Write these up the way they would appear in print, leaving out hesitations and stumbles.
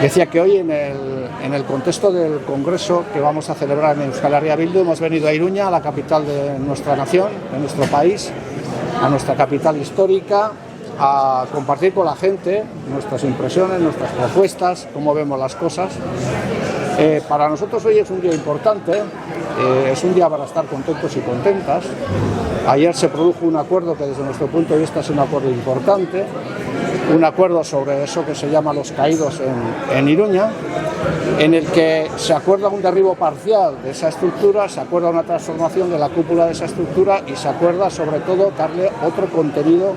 Decía que hoy en el contexto del congreso que vamos a celebrar en Euskal Herria Bildu hemos venido a Iruña, a la capital de nuestra nación, de nuestro país, a nuestra capital histórica, a compartir con la gente nuestras impresiones, nuestras propuestas, cómo vemos las cosas. Para nosotros hoy es un día importante, es un día para estar contentos y contentas. Ayer se produjo un acuerdo que desde nuestro punto de vista es un acuerdo importante, un acuerdo sobre eso que se llama Los Caídos en Iruña, en el que se acuerda un derribo parcial de esa estructura, se acuerda una transformación de la cúpula de esa estructura y se acuerda sobre todo darle otro contenido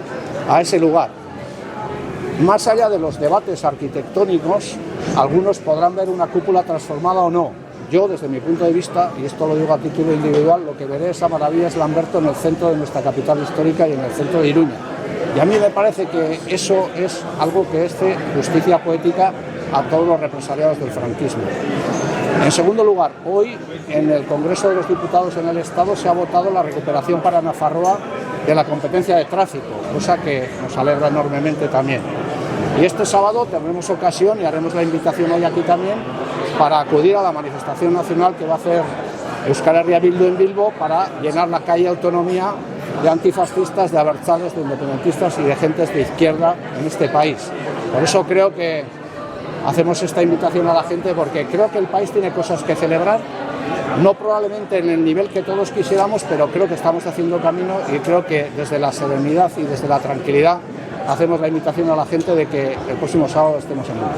a ese lugar. Más allá de los debates arquitectónicos, algunos podrán ver una cúpula transformada o no. Yo, desde mi punto de vista, y esto lo digo a título individual, lo que veré es a Maravillas Lamberto en el centro de nuestra capital histórica y en el centro de Iruña. Y a mí me parece que eso es algo que es de justicia poética a todos los represaliados del franquismo. En segundo lugar, hoy en el Congreso de los Diputados en el Estado se ha votado la recuperación para Nafarroa de la competencia de tráfico, cosa que nos alegra enormemente también. Y este sábado tendremos ocasión y haremos la invitación hoy aquí también para acudir a la manifestación nacional que va a hacer Euskal Herria Bildu en Bilbo para llenar la calle Autonomía de antifascistas, de abertzales, de independentistas y de gentes de izquierda en este país. Por eso creo que hacemos esta invitación a la gente, porque creo que el país tiene cosas que celebrar, no probablemente en el nivel que todos quisiéramos, pero creo que estamos haciendo camino y creo que desde la serenidad y desde la tranquilidad hacemos la invitación a la gente de que el próximo sábado estemos en Bilbo.